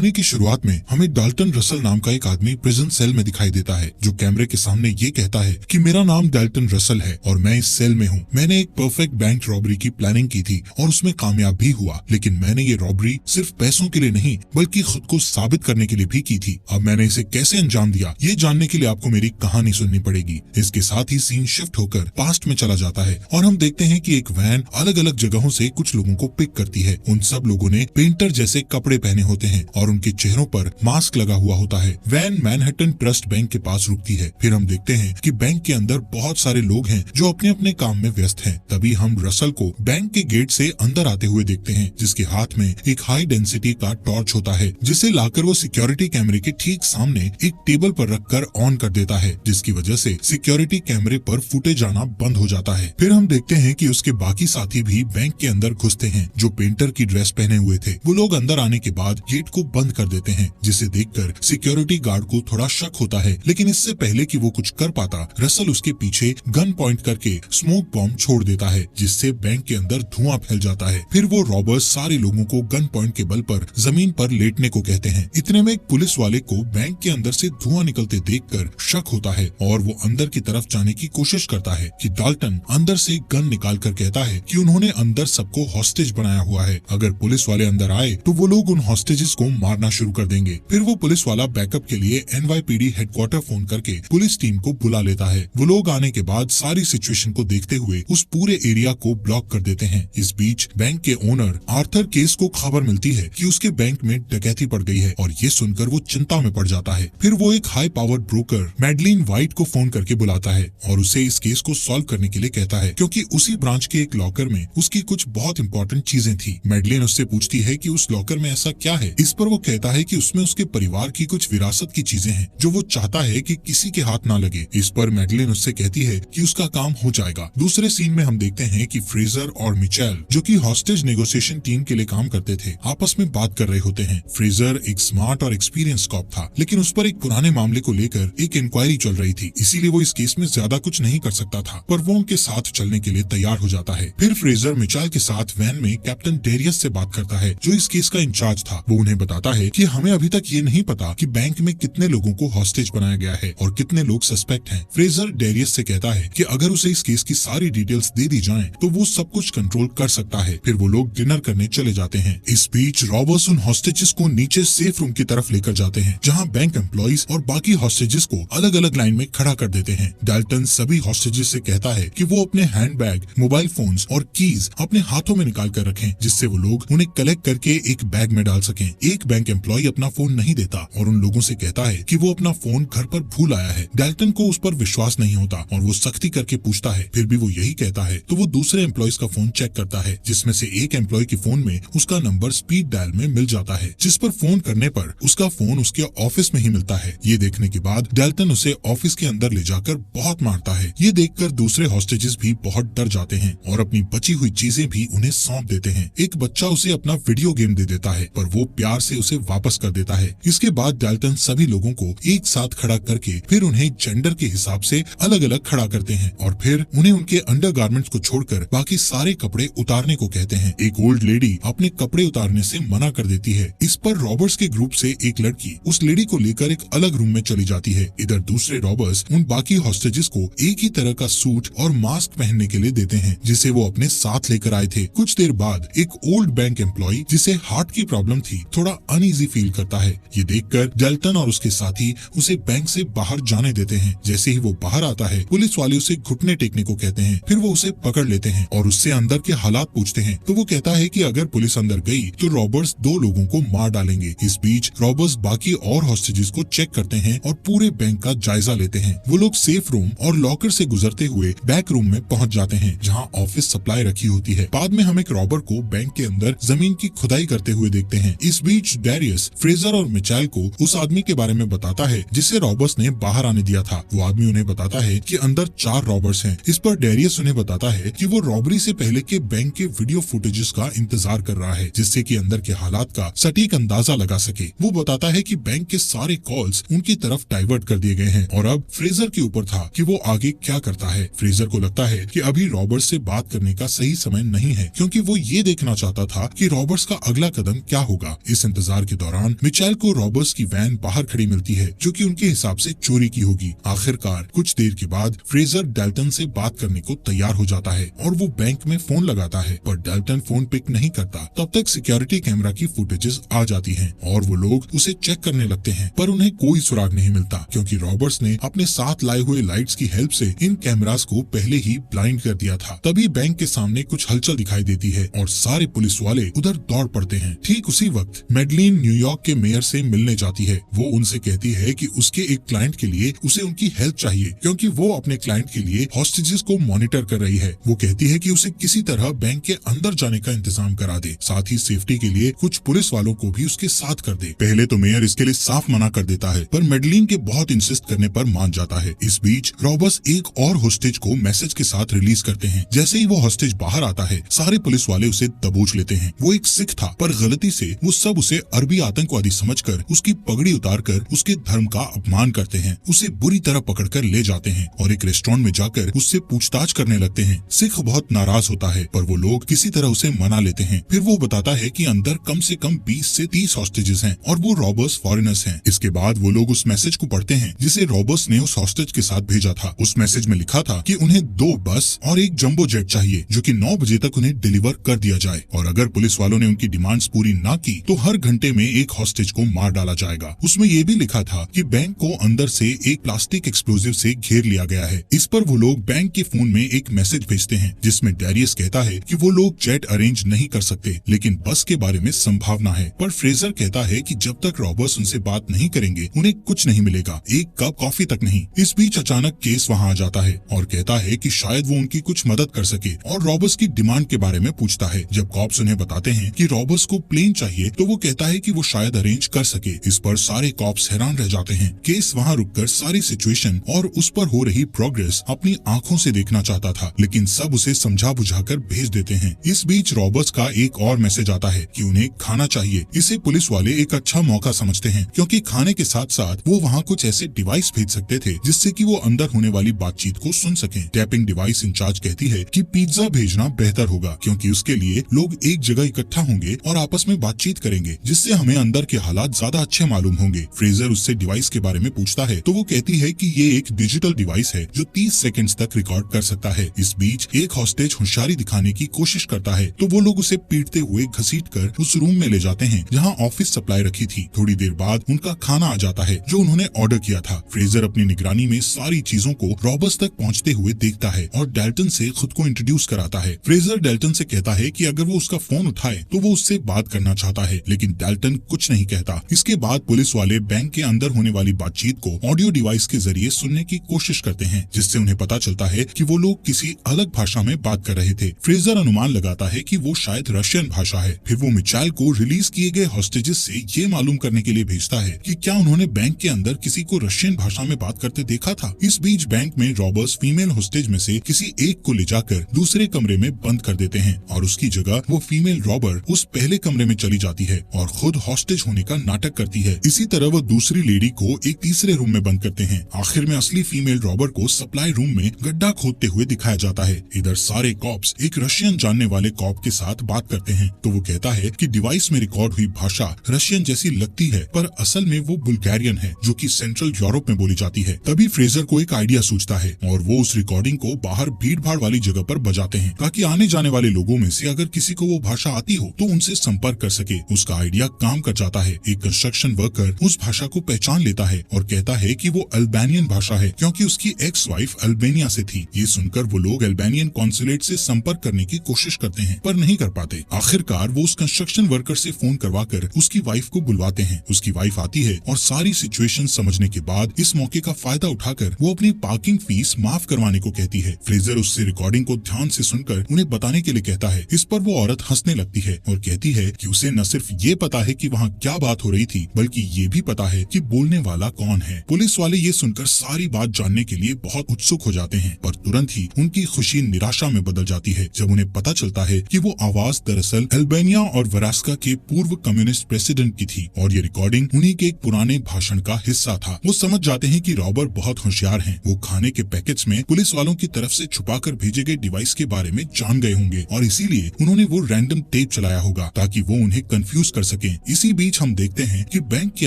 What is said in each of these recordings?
कहानी की शुरुआत में हमें डाल्टन रसल नाम का एक आदमी प्रिजन सेल में दिखाई देता है, जो कैमरे के सामने ये कहता है कि मेरा नाम डाल्टन रसल है और मैं इस सेल में हूँ। मैंने एक परफेक्ट बैंक रॉबरी की प्लानिंग की थी और उसमें कामयाब भी हुआ, लेकिन मैंने ये रॉबरी सिर्फ पैसों के लिए नहीं बल्कि खुद को साबित करने के लिए भी की थी। अब मैंने इसे कैसे अंजाम दिया, ये जानने के लिए आपको मेरी कहानी सुननी पड़ेगी। इसके साथ ही सीन शिफ्ट होकर पास्ट में चला जाता है और हम देखते हैं कि एक वैन अलग अलग जगहों से कुछ लोगों को पिक करती है। उन सब लोगों ने पेंटर जैसे कपड़े पहने होते हैं और उनके चेहरों पर मास्क लगा हुआ होता है। वैन मैनहट्टन ट्रस्ट बैंक के पास रुकती है। फिर हम देखते हैं कि बैंक के अंदर बहुत सारे लोग हैं जो अपने अपने काम में व्यस्त हैं। तभी हम रसल को बैंक के गेट से अंदर आते हुए देखते हैं, जिसके हाथ में एक हाई डेंसिटी का टॉर्च होता है, जिसे लाकर वो सिक्योरिटी कैमरे के ठीक सामने एक टेबल पर रखकर ऑन कर देता है, जिसकी वजह से सिक्योरिटी कैमरे पर फुटेज आना बंद हो जाता है। फिर हम देखते हैं कि उसके बाकी साथी भी बैंक के अंदर घुसते हैं, जो पेंटर की ड्रेस पहने हुए थे। वो लोग अंदर आने के बाद गेट को बंद कर देते हैं, जिसे देखकर सिक्योरिटी गार्ड को थोड़ा शक होता है, लेकिन इससे पहले कि वो कुछ कर पाता, रसल उसके पीछे गन पॉइंट करके स्मोक बॉम्ब छोड़ देता है, जिससे बैंक के अंदर धुआं फैल जाता है। फिर वो रॉबर्स सारे लोगों को गन पॉइंट के बल पर जमीन पर लेटने को कहते हैं। इतने में एक पुलिस वाले को बैंक के अंदर से धुआं निकलते देखकर शक होता है और वो अंदर की तरफ जाने की कोशिश करता है कि डाल्टन अंदर से गन निकाल कर कहता है कि उन्होंने अंदर सबको हॉस्टेज बनाया हुआ है। अगर पुलिस वाले अंदर आए तो वो लोग उन हॉस्टेजेस को मारना शुरू कर देंगे। फिर वो पुलिस वाला बैकअप के लिए NYPD हेडक्वार्टर फोन करके पुलिस टीम को बुला लेता है। वो लोग आने के बाद सारी सिचुएशन को देखते हुए उस पूरे एरिया को ब्लॉक कर देते हैं। इस बीच बैंक के ओनर आर्थर केस को खबर मिलती है कि उसके बैंक में डकैती पड़ गई है और ये सुनकर वो चिंता में पड़ जाता है। फिर वो एक high powered broker Madeline white को फोन करके बुलाता है और उसे इस केस को सॉल्व करने के लिए कहता है, क्योंकि उसी ब्रांच के एक लॉकर में उसकी कुछ बहुत इंपॉर्टेंट चीजें थी। मैडलिन उससे पूछती है कि उस लॉकर में ऐसा क्या है। इस पर वो कहता है कि उसमें उसके परिवार की कुछ विरासत की चीजें हैं जो वो चाहता है कि किसी के हाथ ना लगे। इस पर मैडलिन उससे कहती है कि उसका काम हो जाएगा। दूसरे सीन में हम देखते हैं कि फ्रेजर और मिचेल, जो कि हॉस्टेज नेगोशिएशन टीम के लिए काम करते थे, आपस में बात कर रहे होते हैं। फ्रेजर एक स्मार्ट और एक्सपीरियंस कॉप था, लेकिन उस पर एक पुराने मामले को लेकर एक इंक्वायरी चल रही थी, इसीलिए वो इस केस में ज्यादा कुछ नहीं कर सकता था, पर वो उनके साथ चलने के लिए तैयार हो जाता है। फिर फ्रेजर मिचेल के साथ वैन में कैप्टन डेरियस से बात करता है, जो इस केस का इंचार्ज था। वो उन्हें बताता है कि हमें अभी तक ये नहीं पता कि बैंक में कितने लोगों को हॉस्टेज बनाया गया है और कितने लोग सस्पेक्ट हैं। फ्रेजर डेरियस से कहता है कि अगर उसे इस केस की सारी डिटेल्स दे दी जाएं, तो वो सब कुछ कंट्रोल कर सकता है। फिर वो लोग डिनर करने चले जाते हैं। इस बीच रॉबर्स उन हॉस्टेजेस को नीचे सेफ रूम की तरफ लेकर जाते हैं, जहां बैंक एम्प्लॉइज और बाकी हॉस्टेजेस को अलग अलग लाइन में खड़ा कर देते हैं। डाल्टन सभी हॉस्टेजेस से कहता है कि वो अपने हैंडबैग, मोबाइल फोन्स और कीज अपने हाथों में निकाल कर रखें, जिससे वो लोग उन्हें कलेक्ट करके एक बैग में डाल सकें। एक बैंक एम्प्लॉय अपना फोन नहीं देता और उन लोगों से कहता है कि वो अपना फोन घर पर भूल आया है। डाल्टन को उस पर विश्वास नहीं होता और वो सख्ती करके पूछता है, फिर भी वो यही कहता है। तो वो दूसरे एम्प्लॉयज का फोन चेक करता है, जिसमें से एक एम्प्लॉय के फोन में उसका नंबर स्पीड डायल में मिल जाता है, जिस पर फोन करने पर उसका फोन उसके ऑफिस में ही मिलता है। ये देखने के बाद डाल्टन उसे ऑफिस के अंदर ले जाकर बहुत मारता है। ये देखकर दूसरे हॉस्टेजेस भी बहुत डर जाते हैं और अपनी बची हुई चीजें भी उन्हें सौंप देते हैं। एक बच्चा उसे अपना वीडियो गेम दे देता है, पर वो प्यार से उसे वापस कर देता है। इसके बाद डाल्टन सभी लोगों को एक साथ खड़ा करके फिर उन्हें जेंडर के हिसाब से अलग अलग खड़ा करते हैं और फिर उन्हें उनके अंडरगारमेंट्स को छोड़कर बाकी सारे कपड़े उतारने को कहते हैं। एक ओल्ड लेडी अपने कपड़े उतारने से मना कर देती है। इस पर रॉबर्स के ग्रुप से एक लड़की उस लेडी को लेकर एक अलग रूम में चली जाती है। इधर दूसरे रॉबर्स उन बाकी हॉस्टेजेस को एक ही तरह का सूट और मास्क पहनने के लिए देते हैं, जिसे वो अपने साथ लेकर आए थे। कुछ देर बाद एक ओल्ड बैंक एम्प्लॉय, जिसे हार्ट की प्रॉब्लम थी, थोड़ा अनईजी फील करता है। ये देखकर डाल्टन और उसके साथी उसे बैंक से बाहर जाने देते हैं। जैसे ही वो बाहर आता है, पुलिस वाले उसे घुटने टेकने को कहते हैं। फिर वो उसे पकड़ लेते हैं और उससे अंदर के हालात पूछते हैं। तो वो कहता है कि अगर पुलिस अंदर गई तो रॉबर्स 2 लोगों को मार डालेंगे। इस बीच रॉबर्स बाकी और हॉस्टेजेस को चेक करते हैं और पूरे बैंक का जायजा लेते हैं। वो लोग सेफ रूम और लॉकर से गुजरते हुए बैक रूम में पहुंच जाते हैं, जहां ऑफिस सप्लाई रखी होती है। बाद में हम एक रॉबर को बैंक के अंदर जमीन की खुदाई करते हुए देखते हैं। इस बीच डेरियस फ्रेजर और मिचेल को उस आदमी के बारे में बताता है जिसे रॉबर्स ने बाहर आने दिया था। वो आदमी उन्हें बताता है कि अंदर 4 रॉबर्स हैं। इस पर डेरियस उन्हें बताता है कि वो रॉबरी से पहले के बैंक के वीडियो फुटेजेस का इंतजार कर रहा है, जिससे कि अंदर के हालात का सटीक अंदाजा लगा सके। वो बताता है कि बैंक के सारे कॉल्स उनकी तरफ डाइवर्ट कर दिए गए हैं और अब फ्रेजर के ऊपर था कि वो आगे क्या करता है। फ्रेजर को लगता है कि अभी रॉबर्स से बात करने का सही समय नहीं है, क्योंकि वो ये देखना चाहता था कि रॉबर्स का अगला कदम क्या होगा। इस इंतजार बाजार के दौरान मिचेल को रॉबर्स की वैन बाहर खड़ी मिलती है, जो कि उनके हिसाब से चोरी की होगी। आखिरकार कुछ देर के बाद फ्रेजर डेल्टन से बात करने को तैयार हो जाता है और वो बैंक में फोन लगाता है, पर डेल्टन फोन पिक नहीं करता। तब तक सिक्योरिटी कैमरा की फुटेजेस आ जाती हैं और वो लोग उसे चेक करने लगते हैं, पर उन्हें कोई सुराग नहीं मिलता, क्योंकि रॉबर्ट्स ने अपने साथ लाए हुए लाइट्स की हेल्प से इन कैमरास को पहले ही ब्लाइंड कर दिया था। तभी बैंक के सामने कुछ हलचल दिखाई देती है और सारे पुलिस वाले उधर दौड़ पड़ते हैं। ठीक उसी वक्त मैडलिन न्यूयॉर्क के मेयर से मिलने जाती है। वो उनसे कहती है कि उसके एक क्लाइंट के लिए उसे उनकी हेल्प चाहिए, क्योंकि वो अपने क्लाइंट के लिए हॉस्टेजेस को मॉनिटर कर रही है। वो कहती है कि उसे किसी तरह बैंक के अंदर जाने का इंतजाम करा दे, साथ ही सेफ्टी के लिए कुछ पुलिस वालों को भी उसके साथ कर दे। पहले तो मेयर इसके लिए साफ मना कर देता है, पर मैडलिन के बहुत इंसिस्ट करने पर मान जाता है। इस बीच रॉबर्ट्स एक और हॉस्टेज को मैसेज के साथ रिलीज करते हैं। जैसे ही वो हॉस्टेज बाहर आता है, सारे पुलिस वाले उसे दबोच लेते हैं। वो एक सिख था, पर गलती से वो सब उसे अरबी आतंकवादी समझकर उसकी पगड़ी उतारकर उसके धर्म का अपमान करते हैं। उसे बुरी तरह पकड़कर ले जाते हैं और एक रेस्टोरेंट में जाकर उससे पूछताछ करने लगते हैं। सिख बहुत नाराज होता है, पर वो लोग किसी तरह उसे मना लेते हैं। फिर वो बताता है कि अंदर कम से कम 20 से 30 हॉस्टेजेस हैं और वो रॉबर्ट्स फॉरेनर्स हैं। इसके बाद वो लोग उस मैसेज को पढ़ते हैं जिसे रॉबर्ट्स ने उस हॉस्टेज के साथ भेजा था। उस मैसेज में लिखा था कि उन्हें 2 बस और एक जंबो जेट चाहिए, जो कि 9 बजे तक उन्हें डिलीवर कर दिया जाए, और अगर पुलिस वालों ने उनकी डिमांड्स पूरी ना की तो हर घंटे में एक हॉस्टेज को मार डाला जाएगा। उसमें ये भी लिखा था कि बैंक को अंदर से एक प्लास्टिक एक्सप्लोजिव से घेर लिया गया है। इस पर वो लोग बैंक के फोन में एक मैसेज भेजते हैं जिसमें डैरियस कहता है कि वो लोग जेट अरेंज नहीं कर सकते, लेकिन बस के बारे में संभावना है। पर फ्रेजर कहता है कि जब तक रॉबर्ट्स उनसे बात नहीं करेंगे उन्हें कुछ नहीं मिलेगा, एक कप कॉफी तक नहीं। इस बीच अचानक केस वहाँ आ जाता है और कहता है कि शायद वो उनकी कुछ मदद कर सके और रॉबर्ट्स की डिमांड के बारे में पूछता है। जब कॉप्स उन्हें बताते हैं कि रॉबर्ट्स को प्लेन चाहिए तो वो कहता है कि वो शायद अरेंज कर सके। इस पर सारे कॉप्स हैरान रह जाते हैं। केस वहाँ रुककर सारी सिचुएशन और उस पर हो रही प्रोग्रेस अपनी आंखों से देखना चाहता था, लेकिन सब उसे समझा बुझाकर भेज देते हैं। इस बीच रॉबर्ट्स का एक और मैसेज आता है कि उन्हें खाना चाहिए। इसे पुलिस वाले एक अच्छा मौका समझते हैं, क्योंकि खाने के साथ साथ वो वहाँ कुछ ऐसे डिवाइस भेज सकते थे जिससे कि वो अंदर होने वाली बातचीत को सुन सकें। टैपिंग डिवाइस इंचार्ज कहती है कि पिज्जा भेजना बेहतर होगा, क्योंकि उसके लिए लोग एक जगह इकट्ठा होंगे और आपस में बातचीत करेंगे, जिससे हमें अंदर के हालात ज्यादा अच्छे मालूम होंगे। फ्रेजर उससे डिवाइस के बारे में पूछता है तो वो कहती है कि ये एक डिजिटल डिवाइस है जो 30 सेकंड्स तक रिकॉर्ड कर सकता है। इस बीच एक हॉस्टेज होशियारी दिखाने की कोशिश करता है तो वो लोग उसे पीटते हुए घसीटकर उस रूम में ले जाते हैं जहाँ ऑफिस सप्लाई रखी थी। थोड़ी देर बाद उनका खाना आ जाता है जो उन्होंने ऑर्डर किया था। फ्रेजर अपनी निगरानी में सारी चीजों को रॉबर्ट्स तक पहुँचते हुए देखता है और डेल्टन से खुद को इंट्रोड्यूस कराता है। फ्रेजर डेल्टन से कहता है कि अगर वो उसका फोन उठाए तो वो उससे बात करना चाहता है, लेकिन डेल्टन कुछ नहीं कहता। इसके बाद पुलिस वाले बैंक के अंदर होने वाली बातचीत को ऑडियो डिवाइस के जरिए सुनने की कोशिश करते हैं, जिससे उन्हें पता चलता है कि वो लोग किसी अलग भाषा में बात कर रहे थे। फ्रेजर अनुमान लगाता है कि वो शायद रशियन भाषा है। फिर वो मिचेल को रिलीज किए गए हॉस्टेजेस से ये मालूम करने के लिए भेजता है कि क्या उन्होंने बैंक के अंदर किसी को रशियन भाषा में बात करते देखा था। इस बीच बैंक में रॉबर्ट्स फीमेल हॉस्टेज में से किसी एक को ले जाकर दूसरे कमरे में बंद कर देते हैं और उसकी जगह वो फीमेल रॉबर उस पहले कमरे में चली जाती है और खुद हॉस्टेज होने का नाटक करती है। इसी तरह वो दूसरी लेडी को एक तीसरे रूम में बंद करते हैं। आखिर में असली फीमेल रॉबर को सप्लाई रूम में गड्ढा खोदते हुए दिखाया जाता है। इधर सारे कॉप्स एक रशियन जानने वाले कॉप के साथ बात करते हैं तो वो कहता है कि डिवाइस में रिकॉर्ड हुई भाषा रशियन जैसी लगती है, पर असल में वो बुल्गारियन है जो कि सेंट्रल यूरोप में बोली जाती है। तभी फ्रेजर को एक आइडिया सूझता है और वो उस रिकॉर्डिंग को बाहर भीड़ भाड़ वाली जगह पर बजाते हैं ताकि आने जाने वाले लोगों में से अगर किसी को वो भाषा आती हो तो उनसे संपर्क कर सके। उसका आइडिया काम कर जाता है। एक कंस्ट्रक्शन वर्कर उस भाषा को पहचान लेता है और कहता है कि वो अल्बानियन भाषा है, क्योंकि उसकी एक्स वाइफ अल्बानिया से थी। ये सुनकर वो लोग अल्बानियन कॉन्सुलेट से संपर्क करने की कोशिश करते हैं पर नहीं कर पाते। आखिरकार वो उस कंस्ट्रक्शन वर्कर से फोन करवाकर उसकी वाइफ को बुलवाते हैं। उसकी वाइफ आती है और सारी सिचुएशन समझने के बाद इस मौके का फायदा उठाकर वो अपनी पार्किंग फीस माफ करवाने को कहती है। फ्रेजर उससे रिकॉर्डिंग को ध्यान से सुनकर उन्हें बताने के लिए कहता है। इस पर वो औरत हंसने लगती है और कहती है कि उसे न सिर्फ ये पता है कि वहाँ क्या बात हो रही थी, बल्कि ये भी पता है कि बोलने वाला कौन है। पुलिस वाले ये सुनकर सारी बात जानने के लिए बहुत उत्सुक हो जाते हैं, पर तुरंत ही उनकी खुशी निराशा में बदल जाती है जब उन्हें पता चलता है कि वो आवाज दरअसल अल्बानिया और वरास्का के पूर्व कम्युनिस्ट प्रेसिडेंट की थी और ये रिकॉर्डिंग उन्हीं के एक पुराने भाषण का हिस्सा था। वो समझ जाते हैं कि रॉबर बहुत होशियार हैं। वो खाने के पैकेट्स में पुलिस वालों की तरफ से छुपाकर भेजे गए डिवाइस के बारे में जान गए होंगे और इसीलिए उन्होंने वो रैंडम टेप चलाया होगा ताकि वो उन्हें कंफ्यूज कर सके सकें। इसी बीच हम देखते हैं कि बैंक के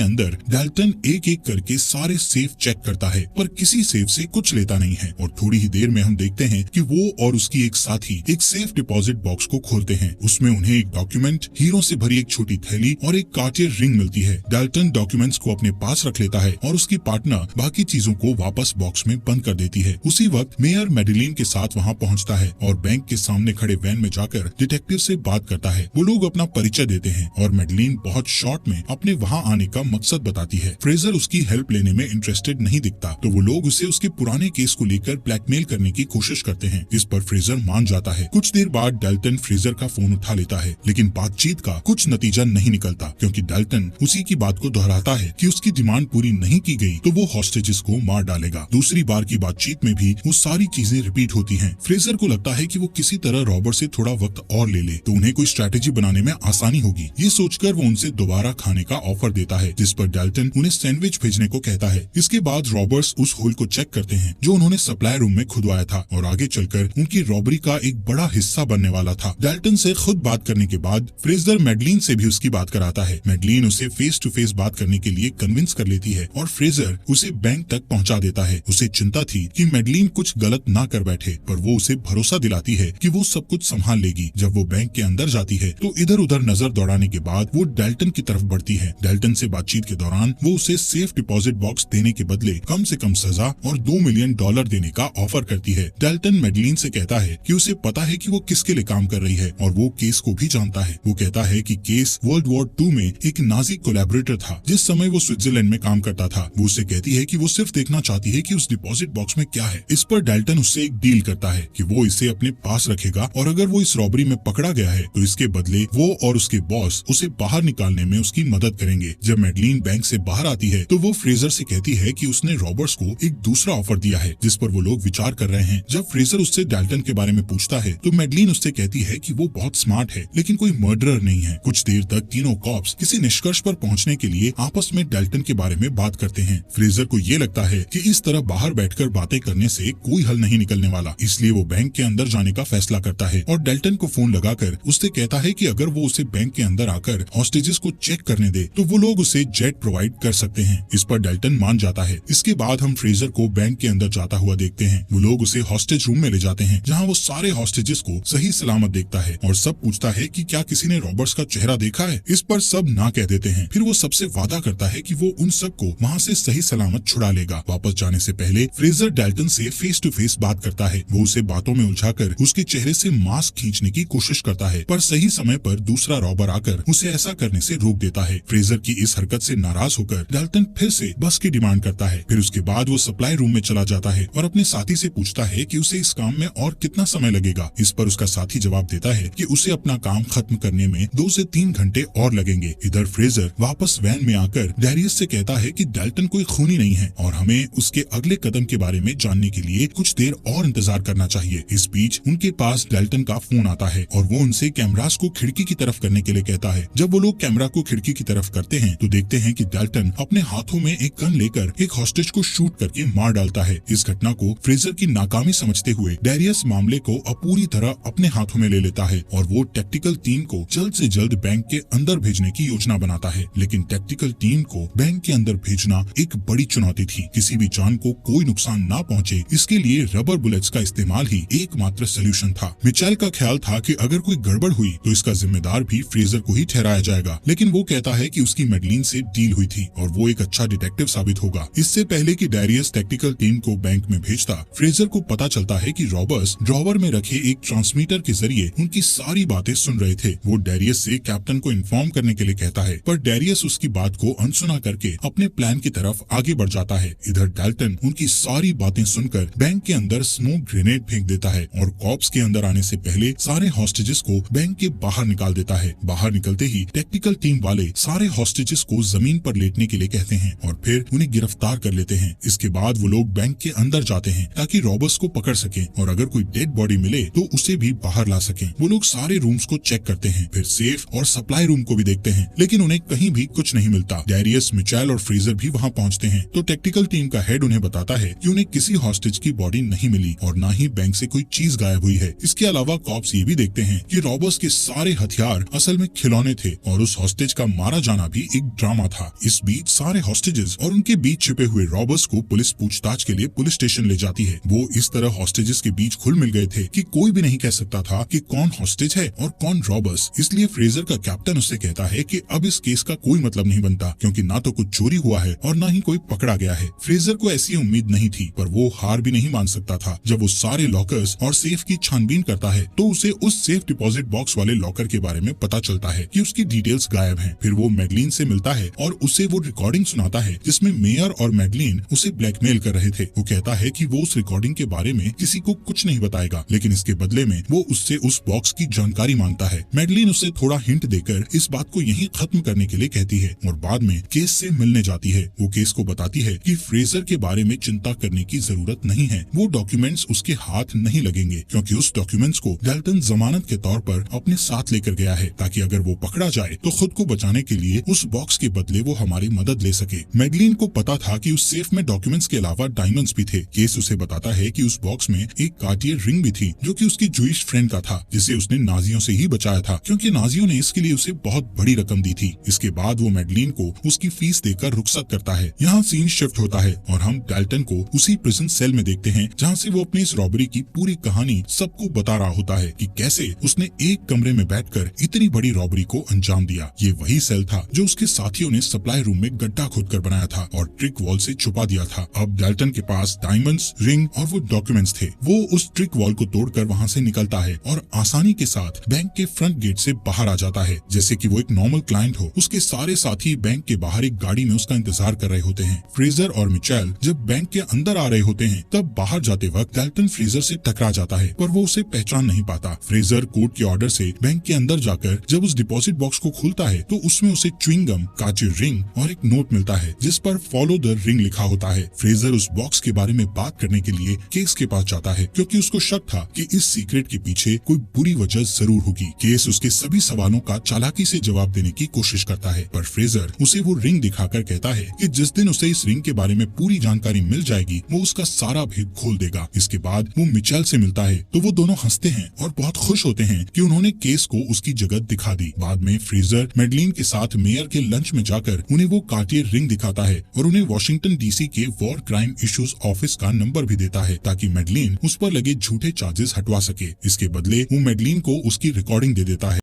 अंदर डाल्टन एक एक करके सारे सेफ चेक करता है, पर किसी सेफ से कुछ लेता नहीं है। और थोड़ी ही देर में हम देखते हैं कि वो और उसकी एक साथी एक सेफ डिपॉजिट बॉक्स को खोलते हैं। उसमें उन्हें एक डॉक्यूमेंट, हीरो से भरी एक छोटी थैली और एक कार्टियर रिंग मिलती है। डाल्टन डॉक्यूमेंट्स को अपने पास रख लेता है और उसकी पार्टनर बाकी चीजों को वापस बॉक्स में बंद कर देती है। उसी वक्त मेयर मेडेलिन के साथ वहाँ पहुँचता है और बैंक के सामने खड़े वैन में जाकर डिटेक्टिव से बात करता है। वो लोग अपना परिचय देते हैं और मेडेलिन बहुत शॉर्ट में अपने वहाँ आने का मकसद बताती है। फ्रेजर उसकी हेल्प लेने में इंटरेस्टेड नहीं दिखता, तो वो लोग उसे उसके पुराने केस को लेकर ब्लैकमेल करने की कोशिश करते हैं। इस पर फ्रेजर मान जाता है। कुछ देर बाद डाल्टन फ्रेजर का फोन उठा लेता है, लेकिन बातचीत का कुछ नतीजा नहीं निकलता, क्योंकि डाल्टन उसी की बात को दोहराता है कि उसकी डिमांड पूरी नहीं की गई तो वो हॉस्टेजेस को मार डालेगा। दूसरी बार की बातचीत में भी वो सारी चीजें रिपीट होती हैं। फ्रेजर को लगता है कि वो किसी तरह रॉबर से थोड़ा वक्त और ले ले तो उन्हें कोई स्ट्रैटेजी बनाने में आसानी होगी। ये सोचकर वो उनसे दोबारा खाने का ऑफर देता है, जिस पर डाल्टन उन्हें सैंडविच भेजने को कहता है। इसके बाद रॉबर्स उस होल को चेक करते हैं जो उन्होंने सप्लाई रूम में खुदवाया था और आगे चलकर उनकी रॉबरी का एक बड़ा हिस्सा बनने वाला था। डाल्टन से खुद बात करने के बाद फ्रेजर मेडेलिन से भी उसकी बात कराता है। मेडेलिन उसे फेस टू फेस बात करने के लिए कन्विंस कर लेती है और फ्रेजर उसे बैंक तक पहुंचा देता है। उसे चिंता थी कि मेडेलिन कुछ गलत ना कर बैठे, पर वो उसे भरोसा दिलाती है कि वो सब कुछ संभाल लेगी। जब वो बैंक के अंदर जाती है तो इधर उधर नजर दौड़ाने के बाद वो डाल्टन की तरफ बढ़ती है। डाल्टन से बातचीत के दौरान वो उसे सेफ डिपॉजिट बॉक्स देने के बदले कम से कम सजा और $2 मिलियन देने का ऑफर करती है। डाल्टन मेडेलिन से कहता है कि उसे पता है कि वो किसके लिए काम कर रही है और वो केस को भी जानता है। वो कहता है कि केस वर्ल्ड वॉर 2 में एक नाजी कोलैबोरेटर था जिस समय वो स्विट्जरलैंड में काम करता था। वो उसे कहती है कि वो सिर्फ देखना चाहती है कि उस डिपॉजिट बॉक्स में क्या है। इस पर डाल्टन उससे एक डील करता है कि वो इसे अपने पास रखेगा और अगर वो इस रॉबरी में पकड़ा गया है तो इसके बदले वो और उसके बॉस उसे बाहर निकालने में उसकी मदद करेंगे। जब मेडेलिन बैंक से बाहर आती है तो वो फ्रेजर से कहती है कि उसने रॉबर्ट्स को एक दूसरा ऑफर दिया है जिस पर वो लोग विचार कर रहे हैं। जब फ्रेजर उससे डाल्टन के बारे में पूछता है तो मेडेलिन उससे कहती है कि वो बहुत स्मार्ट है लेकिन कोई मर्डरर नहीं है। कुछ देर तक तीनों कॉप्स किसी निष्कर्ष पर पहुंचने के लिए आपस में डाल्टन के बारे में बात करते हैं। फ्रेजर को ये लगता है कि इस तरह बाहर बैठकर बातें करने से कोई हल नहीं निकलने वाला, इसलिए वो बैंक के अंदर जाने का फैसला करता है और डाल्टन को फोन लगाकर उससे कहता है कि अगर वो उसे बैंक के अंदर आकर हॉस्टेजेस को चेक करने दे तो वो लोग उसे जेट प्रोवाइड कर सकते हैं। इस पर डाल्टन मान जाता है। इसके बाद हम फ्रेजर को बैंक के अंदर जाता हुआ देखते हैं। वो लोग उसे हॉस्टेज रूम में ले जाते हैं जहाँ वो सारे हॉस्टेजेस को सही सलामत देखता है और सब पूछता है कि क्या किसी ने रॉबर्ट्स का चेहरा देखा है। इस पर सब ना कह देते हैं। फिर वो सबसे वादा करता है कि वो उन सबको वहाँ से सही सलामत छुड़ा लेगा। वापस जाने से पहले फ्रेजर डाल्टन से फेस टू फेस बात करता है। वो उसे बातों में उलझाकर उसके चेहरे से मास्क खींचने की कोशिश करता है, पर सही समय पर दूसरा रॉबर आकर उसे ऐसा करने से रोक देता है। फ्रेजर की इस हरकत से नाराज होकर डाल्टन फिर से बस की डिमांड करता है। फिर उसके बाद वो सप्लाई रूम में चला जाता है और अपने साथी से पूछता है कि उसे इस काम में और कितना समय लगेगा। इस पर उसका साथी जवाब देता है कि उसे अपना काम खत्म करने में 2 से 3 घंटे और लगेंगे। इधर फ्रेजर वापस वैन में आकर डैरियस से कहता है कि डाल्टन कोई खूनी नहीं है और हमें उसके अगले कदम के बारे में जानने के लिए कुछ देर और इंतजार करना चाहिए। इस बीच उनके पास डाल्टन का फोन आता है और वो उनसे कैमरास को खिड़की की तरफ करने के लिए कहता है। जब वो लोग कैमरा को खिड़की की तरफ करते हैं तो देखते हैं कि डाल्टन अपने हाथों में एक गन लेकर एक हॉस्टेज को शूट करके मार डालता है। इस घटना को फ्रेजर की नाकामी समझते हुए डैरियस मामले को पूरी तरह अपने हाथों में ले लेता है और वो टैक्टिकल टीम को जल्द से जल्द बैंक के अंदर भेजने की योजना बनाता है। लेकिन टैक्टिकल टीम को बैंक के अंदर भेजना एक बड़ी चुनौती थी। किसी भी जान को कोई नुकसान ना पहुंचे इसके लिए रबर बुलेट्स का इस्तेमाल ही एकमात्र सलूशन था। मिचेल का ख्याल था कि अगर कोई गड़बड़ हुई तो इसका जिम्मेदार भी फ्रेजर को ही ठहराया जाएगा, लेकिन वो कहता है कि उसकी मेडेलिन से डील हुई थी और वो एक अच्छा डिटेक्टिव साबित होगा। इससे पहले कि डैरियस टैक्टिकल टीम को बैंक में भेजता, फ्रेजर को पता चलता है कि रॉबर्ट्स ड्रॉवर में रखे एक ट्रांसमीटर के जरिए उनकी सारी बातें सुन रहे थे। वो डैरियस से कैप्टन को इन्फॉर्म करने के लिए कहता है, पर डैरियस उसकी बात को अनसुना करके अपने प्लान की तरफ आगे बढ़ जाता है। इधर डाल्टन उनकी सारी बातें सुनकर बैंक के अंदर स्मोक ग्रेनेड फेंक देता है और कॉप्स के अंदर आने से पहले सारे हॉस्टेजेस को बैंक के बाहर निकाल देता है। बाहर निकलते ही टैक्टिकल टीम वाले सारे हॉस्टेजेस को जमीन पर लेटने के लिए कहते हैं और फिर उन्हें गिरफ्तार कर लेते हैं। इसके बाद वो लोग बैंक के अंदर जाते हैं ताकि रॉबर्ट्स को पकड़ सकें और अगर कोई डेड बॉडी मिले तो उसे भी बाहर ला सकें। वो लोग सारे रूम्स को चेक करते हैं, फिर सेफ और सप्लाई रूम को भी देखते हैं, लेकिन उन्हें कहीं भी कुछ नहीं मिलता। डैरियस, मिचेल और फ्रेजर भी वहाँ पहुँचते हैं तो टैक्टिकल टीम का हेड उन्हें बताता है कि उन्हें किसी हॉस्टेज की बॉडी नहीं मिली और न ही बैंक से कोई चीज गायब हुई है। इसके अलावा कॉप्स ये भी देखते हैं कि रॉबर्ट्स के सारे हथियार असल में खिलौने थे और उस हॉस्टेज का मारा जाना भी एक ड्रामा था। इस बीच सारे हॉस्टेजेस और उनके बीच छिपे हुए रॉबर्स को पुलिस पूछताछ के लिए पुलिस स्टेशन ले जाती है। वो इस तरह हॉस्टेजेस के बीच घुल मिल गए थे कि कोई भी नहीं कह सकता था कि कौन हॉस्टेज है और कौन रॉबर्स। इसलिए फ्रेजर का कैप्टन उससे कहता है कि अब इस केस का कोई मतलब नहीं बनता, क्योंकि ना तो कुछ चोरी हुआ है और ना ही कोई पकड़ा गया है। फ्रेजर को ऐसी उम्मीद नहीं थी, पर वो हार भी नहीं मान सकता था। जब वो सारे लॉकर्स और सेफ की छानबीन करता है तो उसे उस सेफ डिपॉजिट बॉक्स वाले लॉकर के बारे में पता चलता है कि उसकी डिटेल्स गायब हैं। फिर वो मैगलीन से मिलता है और उसे वो रिकॉर्डिंग सुनाता है जिसमें मेयर और मैगलीन उसे ब्लैकमेल कर रहे थे। वो कहता है कि वो उस रिकॉर्डिंग के बारे में किसी को कुछ नहीं बताएगा, लेकिन इसके बदले में वो उससे उस बॉक्स की जानकारी मांगता है। मैगलीन उसे थोड़ा हिंट देकर इस बात को यहीं खत्म करने के लिए कहती है और बाद में केस से मिलने जाती है। वो केस को बताती है कि फ्रेजर के बारे में चिंता करने की जरूरत नहीं है, वो डॉक्यूमेंट्स उसके हाथ नहीं लगेंगे, क्योंकि उस डॉक्यूमेंट्स को डाल्टन जमानत के तौर पर अपने साथ लेकर गया है, ताकि अगर वो पकड़ा जाए तो खुद को बचाने के लिए उस बॉक्स के बदले वो हमारी मदद ले सके। मैगलीन को पता था कि उस सेफ में डॉक्यूमेंट्स के अलावा डायमंड्स भी थे। केस उसे बताता है कि उस बॉक्स में एक कार्टियर रिंग भी थी, जो कि उसकी जूइश फ्रेंड का था, जिसे उसने नाजियों से ही बचाया था, क्योंकि नाजियों ने इसके लिए उसे बहुत बड़ी रकम दी थी। इसके बाद वो मैगलीन को उसकी फीस देकर रुखसत करता है। यहाँ सीन शिफ्ट होता है और हम डाल्टन को उसी प्रिजन सेल में देखते हैं, जहाँ से वो अपनी इस रॉबरी की पूरी कहानी सबको बता रहा होता है कि कैसे उसने एक कमरे में बैठकर इतनी बड़ी रॉबरी को अंजाम दिया। ये वही सेल था जो उसके साथियों ने सप्लाई रूम में गड्ढा खोदकर बनाया था और ट्रिक वॉल से छुपा दिया था। अब डाल्टन के पास डायमंड्स, रिंग और वो डॉक्यूमेंट्स थे। वो उस ट्रिक वॉल को तोड़कर वहाँ से निकलता है और आसानी के साथ बैंक के फ्रंट गेट से बाहर आ जाता है, जैसे कि वो एक नॉर्मल क्लाइंट हो। उसके सारे साथी बैंक के बाहर एक गाड़ी में उसका इंतजार कर रहे होते हैं। फ्रेजर और मिचेल जब बैंक के अंदर आ रहे होते हैं, तब बाहर जाते वक्त डाल्टन फ्रेजर से टकरा जाता है, पर वो उसे पहचान नहीं पाता। फ्रेजर कोर्ट के ऑर्डर से बैंक के अंदर जाकर जब उस डिपॉजिट बॉक्स को खोलता है तो उसमें उसे च्युइंग गम, कांचे रिंग और एक नोट मिलता है जिस पर फॉलो द रिंग लिखा होता है। फ्रेजर उस बॉक्स के बारे में बात करने के लिए केस के पास जाता है, क्योंकि उसको शक था कि इस सीक्रेट के पीछे कोई बुरी वजह जरूर होगी। केस उसके सभी सवालों का चालाकी से जवाब देने की कोशिश करता है, पर फ्रेजर उसे वो रिंग दिखाकर कहता है कि जिस दिन उसे इस रिंग के बारे में पूरी जानकारी मिल जाएगी, वो उसका सारा भेद खोल देगा। इसके बाद वो मिचेल से मिलता है तो वो दोनों हंसते हैं और बहुत खुश होते हैं कि उन्होंने केस को उसकी जगह दिखा दी। बाद में फ्रेजर मैगलीन के साथ मेयर के लंच में जाकर उन्हें वो कार्टियर रिंग दिखाता है और उन्हें वॉशिंगटन डीसी के वॉर क्राइम इश्यूज ऑफिस का नंबर भी देता है, ताकि मैगलीन उस पर लगे झूठे चार्जेस हटवा सके। इसके बदले वो मैगलीन को उसकी रिकॉर्डिंग दे देता है।